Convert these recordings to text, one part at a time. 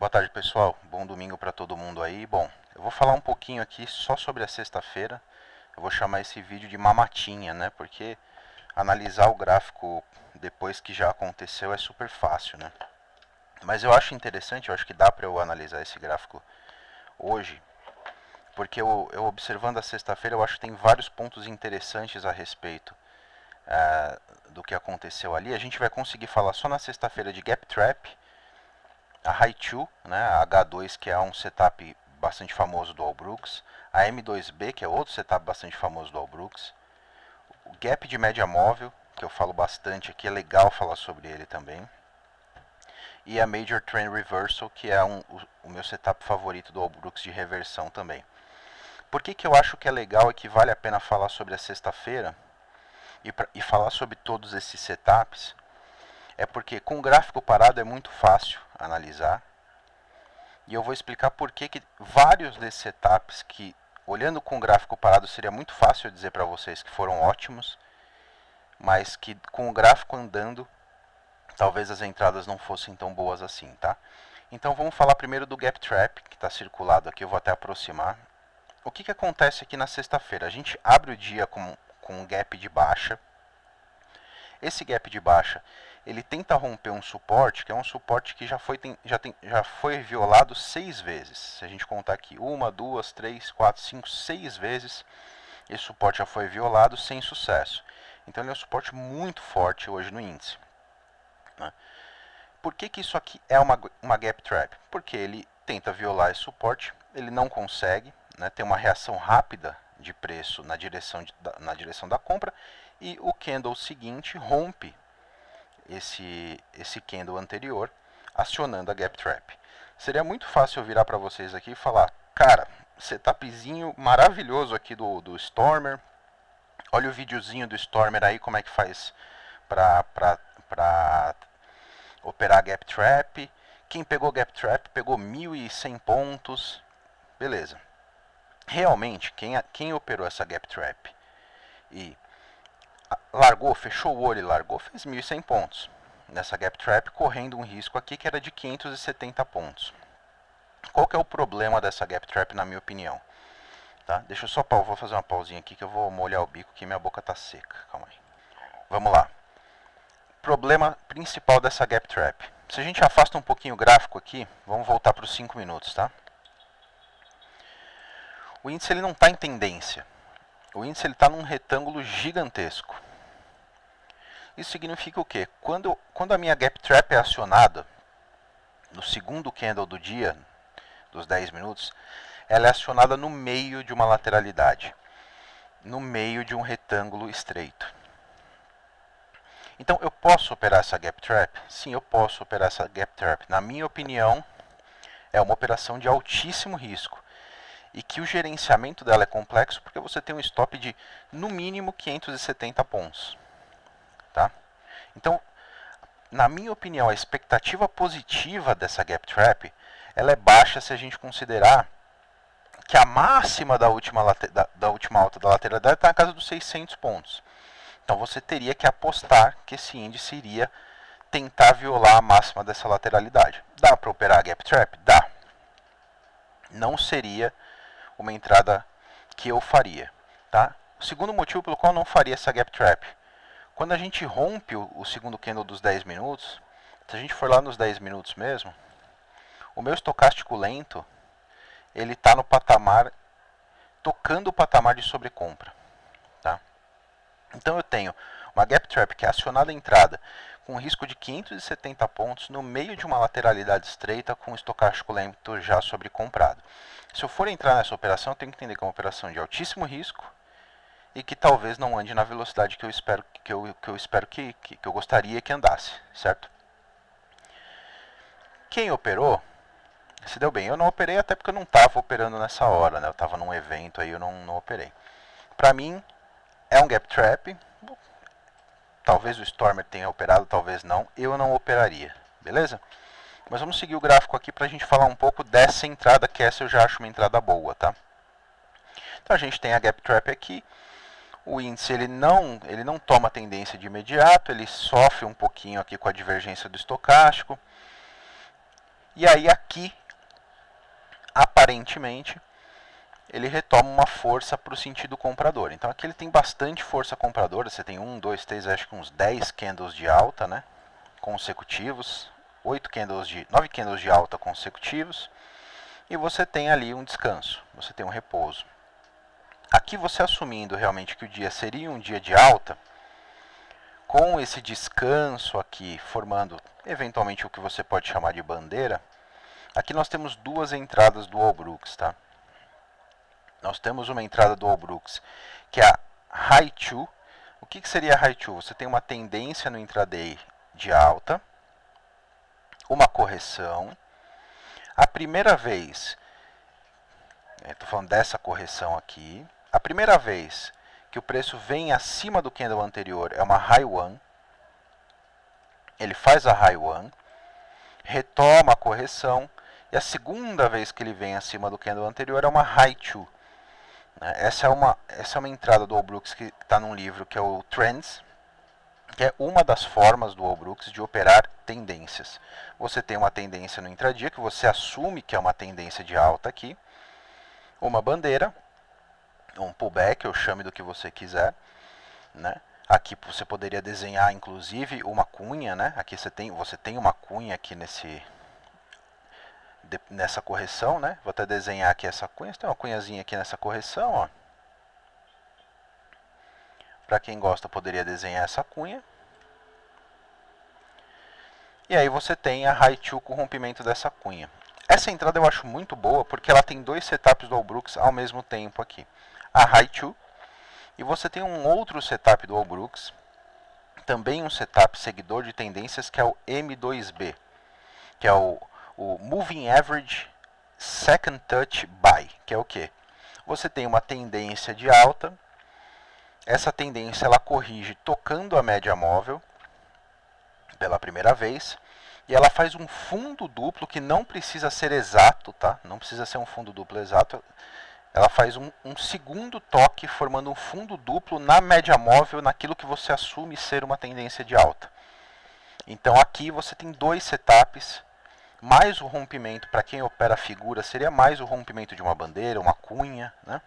Boa tarde, pessoal. Bom domingo para todo mundo aí. Bom, eu vou falar um pouquinho aqui só sobre a sexta-feira. Eu vou chamar esse vídeo de mamatinha, né? Porque analisar o gráfico depois que já aconteceu é super fácil, né? Mas eu acho interessante, eu acho que dá para eu analisar esse gráfico hoje, porque eu observando a sexta-feira, eu acho que tem vários pontos interessantes a respeito do que aconteceu ali. A gente vai conseguir falar só na sexta-feira de Gap Trap, a High 2, né, a H2, que é um setup bastante famoso do All Brooks, a M2B, que é outro setup bastante famoso do All Brooks, o Gap de média móvel, que eu falo bastante aqui, é legal falar sobre ele também, e a Major Trend Reversal, que é o meu setup favorito do All Brooks de reversão também. Por que eu acho que é legal e que vale a pena falar sobre a sexta-feira e falar sobre todos esses setups? É porque com o gráfico parado é muito fácil analisar. E eu vou explicar por que vários desses setups que, olhando com o gráfico parado, seria muito fácil dizer para vocês que foram ótimos, mas que com o gráfico andando, talvez as entradas não fossem tão boas assim, tá? Então vamos falar primeiro do Gap Trap, que está circulado aqui, eu vou até aproximar. O que acontece aqui na sexta-feira? A gente abre o dia com um gap de baixa. Esse gap de baixa, ele tenta romper um suporte, que é um suporte que já foi violado 6 vezes. Se a gente contar aqui, 1, 2, 3, 4, 5, 6 vezes, esse suporte já foi violado sem sucesso. Então ele é um suporte muito forte hoje no índice, né? Por que isso aqui é uma gap trap? Porque ele tenta violar esse suporte, ele não consegue, né, tem uma reação rápida de preço na direção da compra, e o candle seguinte rompe esse candle anterior, acionando a gap trap. Seria muito fácil eu virar para vocês aqui e falar, cara, setupzinho maravilhoso aqui do Stormer, olha o videozinho do Stormer aí, como é que faz para operar gap trap. Quem pegou gap trap pegou 1.100 pontos, beleza. Realmente, quem operou essa gap trap e largou, fechou o olho e largou, fez 1.100 pontos nessa gap trap, correndo um risco aqui que era de 570 pontos. Qual que é o problema dessa gap trap, na minha opinião? Tá? Deixa eu só vou fazer uma pausinha aqui que eu vou molhar o bico que minha boca tá seca. Calma aí. Vamos lá. Problema principal dessa gap trap. Se a gente afasta um pouquinho o gráfico aqui, vamos voltar para os 5 minutos, tá? O índice ele não está em tendência. O índice está num retângulo gigantesco. Isso significa o quê? Quando a minha gap trap é acionada, no segundo candle do dia, dos 10 minutos, ela é acionada no meio de uma lateralidade, no meio de um retângulo estreito. Então, eu posso operar essa gap trap? Sim, eu posso operar essa gap trap. Na minha opinião, é uma operação de altíssimo risco e que o gerenciamento dela é complexo porque você tem um stop de, no mínimo, 570 pontos. Tá? Então, na minha opinião, a expectativa positiva dessa gap trap ela é baixa se a gente considerar que a máxima da última alta da lateralidade está na casa dos 600 pontos. Então você teria que apostar que esse índice iria tentar violar a máxima dessa lateralidade. Dá para operar a gap trap? Dá. Não seria uma entrada que eu faria. Tá? O segundo motivo pelo qual eu não faria essa gap trap. Quando a gente rompe o segundo candle dos 10 minutos, se a gente for lá nos 10 minutos mesmo, o meu estocástico lento, ele está no patamar, tocando o patamar de sobrecompra. Tá? Então eu tenho uma gap trap que é acionada a entrada com risco de 570 pontos no meio de uma lateralidade estreita com o estocástico lento já sobrecomprado. Se eu for entrar nessa operação, eu tenho que entender que é uma operação de altíssimo risco e que talvez não ande na velocidade que eu gostaria que andasse, certo? Quem operou se deu bem. Eu não operei até porque eu não estava operando nessa hora, né? Eu estava num evento aí, eu não operei. Para mim, é um gap trap. Talvez o Stormer tenha operado, talvez não. Eu não operaria, beleza? Mas vamos seguir o gráfico aqui para a gente falar um pouco dessa entrada, que essa eu já acho uma entrada boa, tá? Então a gente tem a gap trap aqui. O índice ele não toma tendência de imediato, ele sofre um pouquinho aqui com a divergência do estocástico. E aí aqui, aparentemente, ele retoma uma força para o sentido comprador. Então aqui ele tem bastante força compradora. Você tem 1, 2, 3, acho que uns 10 candles de alta, né, consecutivos. 9 candles de alta consecutivos. E você tem ali um descanso, você tem um repouso. Aqui você assumindo realmente que o dia seria um dia de alta, com esse descanso aqui formando eventualmente o que você pode chamar de bandeira, aqui nós temos duas entradas do All Brooks, tá? Nós temos uma entrada do All Brooks, que é a High 2. O que seria a High 2? Você tem uma tendência no intraday de alta, uma correção. A primeira vez, estou falando dessa correção aqui, a primeira vez que o preço vem acima do candle anterior é uma High 1, ele faz a High 1, retoma a correção, e a segunda vez que ele vem acima do candle anterior é uma High 2. Essa é uma entrada do All Brooks que está num livro que é o Trends, que é uma das formas do All Brooks de operar tendências. Você tem uma tendência no intradia, que você assume que é uma tendência de alta aqui, uma bandeira, um pullback, ou chame do que você quiser, né? Aqui você poderia desenhar inclusive uma cunha, né? Aqui você tem uma cunha aqui nessa correção, né? Vou até desenhar aqui essa cunha. Você tem uma cunhazinha aqui nessa correção, ó. Para quem gosta, poderia desenhar essa cunha. E aí você tem a High 2 com o rompimento dessa cunha. Essa entrada eu acho muito boa porque ela tem dois setups do All Brooks ao mesmo tempo aqui. A High 2, e você tem um outro setup do All Brooks, também um setup seguidor de tendências, que é o M2B, que é o Moving Average Second Touch Buy, que é o quê? Você tem uma tendência de alta, essa tendência ela corrige tocando a média móvel pela primeira vez, e ela faz um fundo duplo que não precisa ser exato, tá? Não precisa ser um fundo duplo exato. Ela faz um segundo toque formando um fundo duplo na média móvel, naquilo que você assume ser uma tendência de alta. Então aqui você tem dois setups, mais o rompimento, para quem opera figura, seria mais o rompimento de uma bandeira, uma cunha, né?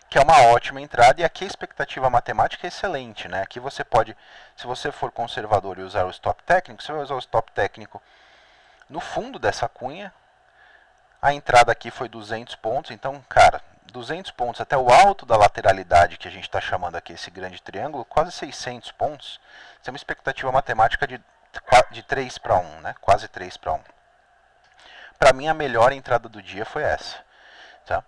Que é uma ótima entrada, e aqui a expectativa matemática é excelente, né? Aqui você pode, se você for conservador e usar o stop técnico, você vai usar o stop técnico no fundo dessa cunha. A entrada aqui foi 200 pontos, então, cara, 200 pontos até o alto da lateralidade, que a gente está chamando aqui esse grande triângulo, quase 600 pontos. Isso é uma expectativa matemática de 3 para 1, né? Quase 3 para 1. Para mim, a melhor entrada do dia foi essa, tá?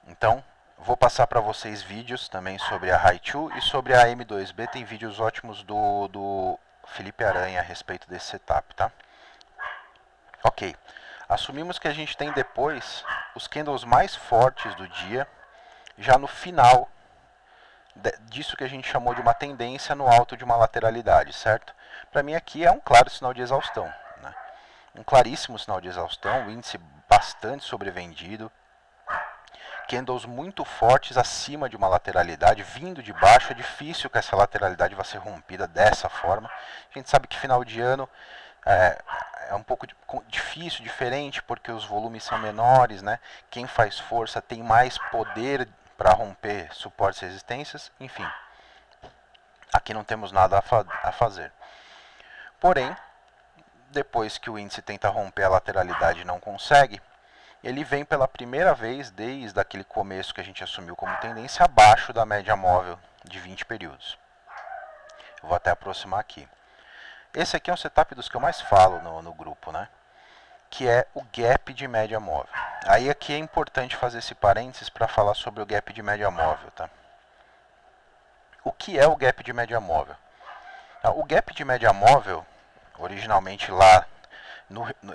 Então, vou passar para vocês vídeos também sobre a High 2 e sobre a M2B. Tem vídeos ótimos do Felipe Aranha a respeito desse setup, tá? Ok. Assumimos que a gente tem depois os candles mais fortes do dia, já no final disso que a gente chamou de uma tendência no alto de uma lateralidade, certo? Para mim aqui é um claro sinal de exaustão, né? Um claríssimo sinal de exaustão, o índice bastante sobrevendido, candles muito fortes acima de uma lateralidade, vindo de baixo. É difícil que essa lateralidade vá ser rompida dessa forma. A gente sabe que final de ano é um pouco difícil, diferente, porque os volumes são menores, né? Quem faz força tem mais poder para romper suportes e resistências, enfim. Aqui não temos nada a fazer. Porém, depois que o índice tenta romper a lateralidade e não consegue, ele vem pela primeira vez desde aquele começo que a gente assumiu como tendência abaixo da média móvel de 20 períodos. Eu vou até aproximar aqui. Esse aqui é um setup dos que eu mais falo no grupo, né? Que é o gap de média móvel. Aí aqui é importante fazer esse parênteses para falar sobre o gap de média móvel, tá? O que é o gap de média móvel? O gap de média móvel, originalmente lá,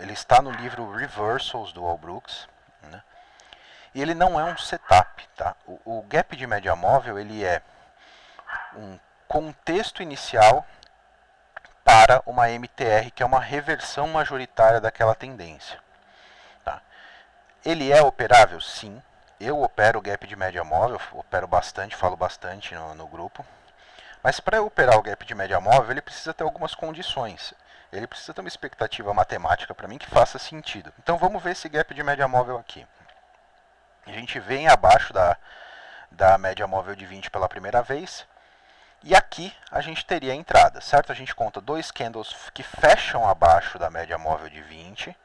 ele está no livro Reversals do All Brooks, né? E ele não é um setup, tá? O gap de média móvel, ele é um contexto inicial para uma MTR, que é uma reversão majoritária daquela tendência, tá? Ele é operável? Sim. Eu opero o gap de média móvel, opero bastante, falo bastante no grupo. Mas para operar o gap de média móvel, ele precisa ter algumas condições. ele precisa ter uma expectativa matemática para mim que faça sentido. Então vamos ver esse gap de média móvel aqui. A gente vem abaixo da média móvel de 20 pela primeira vez. E aqui a gente teria a entrada, certo? A gente conta dois candles que fecham abaixo da média móvel de 20.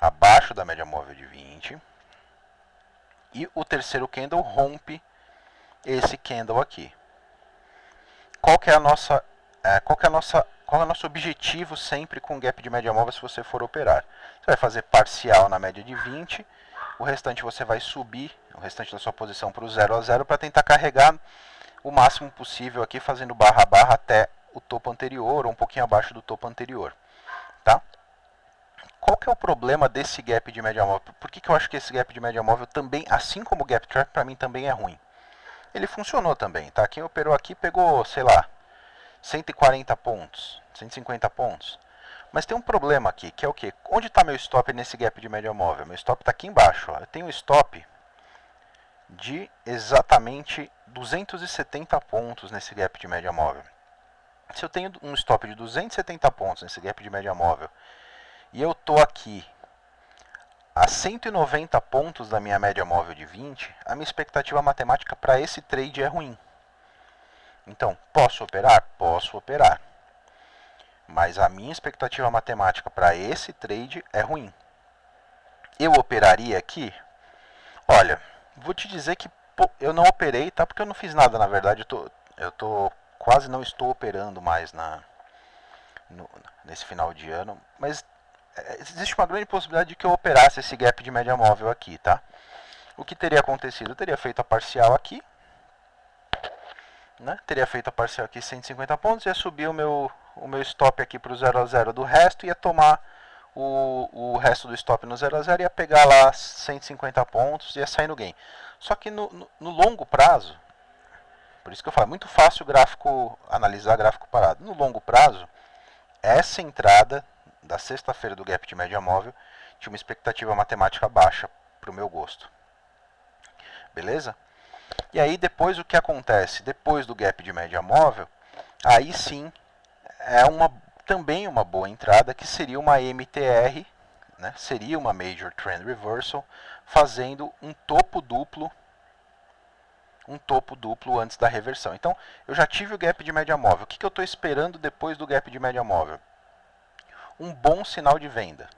Abaixo da média móvel de 20. E o terceiro candle rompe esse candle aqui. Qual é o nosso objetivo sempre com gap de média móvel se você for operar? Você vai fazer parcial na média de 20, o restante você vai subir, o restante da sua posição para o 0 a 0 para tentar carregar o máximo possível aqui, fazendo barra a barra até o topo anterior ou um pouquinho abaixo do topo anterior. Tá? Qual que é o problema desse gap de média móvel? Por que eu acho que esse gap de média móvel também, assim como o gap trap, para mim também é ruim? Ele funcionou também, tá? Quem operou aqui pegou, sei lá, 140 pontos, 150 pontos. Mas tem um problema aqui, que é o quê? Onde está meu stop nesse gap de média móvel? Meu stop está aqui embaixo. Ó. Eu tenho um stop de exatamente 270 pontos nesse gap de média móvel. Se eu tenho um stop de 270 pontos nesse gap de média móvel e eu estou aqui a 190 pontos da minha média móvel de 20, a minha expectativa matemática para esse trade é ruim. Então, posso operar? Posso operar. Mas a minha expectativa matemática para esse trade é ruim. Eu operaria aqui? Olha, vou te dizer que eu não operei, tá? Porque eu não fiz nada, na verdade. Quase não estou operando mais nesse final de ano. Mas existe uma grande possibilidade de que eu operasse esse gap de média móvel aqui, tá? O que teria acontecido? Eu teria feito a parcial aqui, né? Teria feito a parcial aqui 150 pontos, ia subir o meu stop aqui para o 0 a 0 do resto, ia tomar o resto do stop no 0 a 0, ia pegar lá 150 pontos, ia sair no gain. Só que no longo prazo, por isso que eu falo, é muito fácil analisar gráfico parado. No longo prazo, essa entrada da sexta-feira do gap de média móvel tinha uma expectativa matemática baixa para o meu gosto. Beleza? E aí depois o que acontece? Depois do gap de média móvel, aí sim é também uma boa entrada, que seria uma MTR, né? Seria uma Major Trend Reversal, fazendo um topo duplo antes da reversão. Então, eu já tive o gap de média móvel. O que eu estou esperando depois do gap de média móvel? Um bom sinal de venda.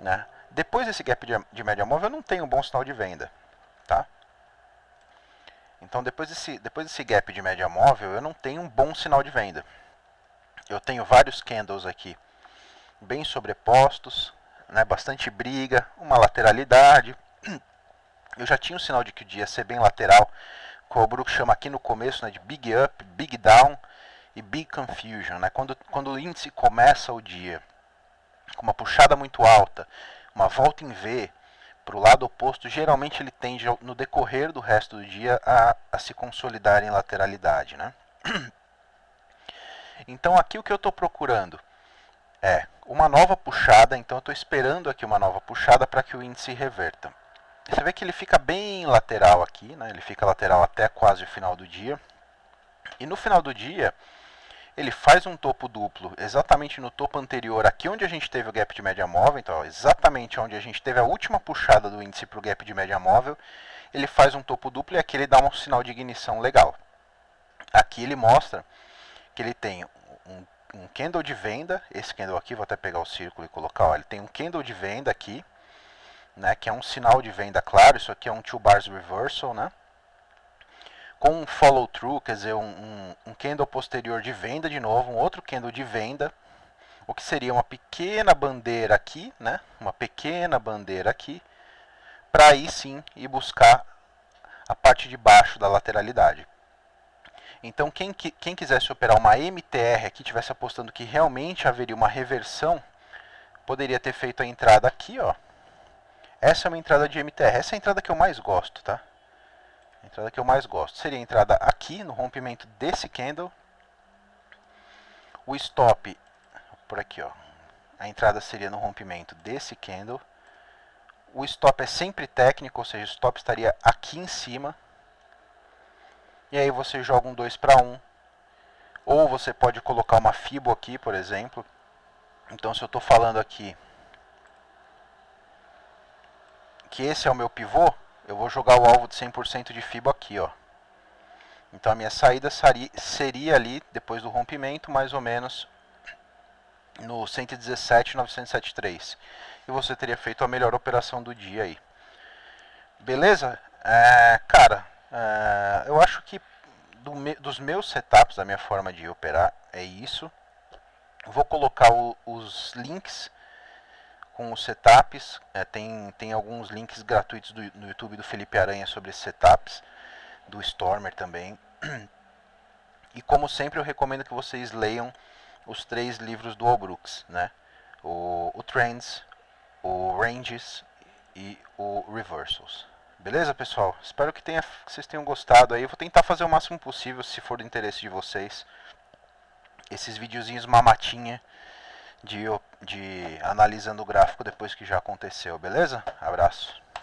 Né? Depois desse gap de média móvel, eu não tenho um bom sinal de venda. Tá? Então, depois desse gap de média móvel, eu não tenho um bom sinal de venda. Eu tenho vários candles aqui bem sobrepostos, né? Bastante briga, uma lateralidade. Eu já tinha um sinal de que o dia ia ser bem lateral, que o Brook chama aqui no começo, né, de Big Up, Big Down e Big Confusion. Né? Quando o índice começa o dia com uma puxada muito alta, uma volta em V para o lado oposto, geralmente ele tende, no decorrer do resto do dia, a se consolidar em lateralidade. Né? Então aqui o que eu estou procurando é uma nova puxada, então eu estou esperando aqui uma nova puxada para que o índice reverta. Você vê que ele fica bem lateral aqui, né? Ele fica lateral até quase o final do dia. E no final do dia, ele faz um topo duplo exatamente no topo anterior, aqui onde a gente teve o gap de média móvel, então ó, exatamente onde a gente teve a última puxada do índice para o gap de média móvel, ele faz um topo duplo e aqui ele dá um sinal de ignição legal. Aqui ele mostra que ele tem um candle de venda, esse candle aqui, vou até pegar o círculo e colocar, ó, ele tem um candle de venda aqui, né, que é um sinal de venda claro, isso aqui é um 2 bars reversal, né, com um follow through, quer dizer, um candle posterior de venda de novo, um outro candle de venda, o que seria uma pequena bandeira aqui, né, uma pequena bandeira aqui, para aí sim ir buscar a parte de baixo da lateralidade. Então, quem quisesse operar uma MTR aqui, estivesse apostando que realmente haveria uma reversão, poderia ter feito a entrada aqui, ó. Essa é uma entrada de MTR. Essa é a entrada que eu mais gosto, tá? A entrada que eu mais gosto. Seria a entrada aqui, no rompimento desse candle. O stop, por aqui, ó. A entrada seria no rompimento desse candle. O stop é sempre técnico, ou seja, o stop estaria aqui em cima. E aí você joga um 2 para 1. Ou você pode colocar uma Fibo aqui, por exemplo, Então se eu estou falando aqui que esse é o meu pivô, eu vou jogar o alvo de 100% de FIBO aqui, ó. Então a minha saída seria ali, depois do rompimento, mais ou menos no 117,973. E você teria feito a melhor operação do dia aí. Beleza? Cara, eu acho que dos meus setups, da minha forma de operar, é isso. Vou colocar os links com os setups. Tem alguns links gratuitos no YouTube do Felipe Aranha sobre esses setups, do Stormer também. E como sempre eu recomendo que vocês leiam os 3 livros do Al Brooks, né? O Trends, o Ranges e o Reversals. Beleza, pessoal? Espero que vocês tenham gostado aí. Eu vou tentar fazer o máximo possível, se for do interesse de vocês, esses videozinhos mamatinha de analisando o gráfico depois que já aconteceu, beleza? Abraço.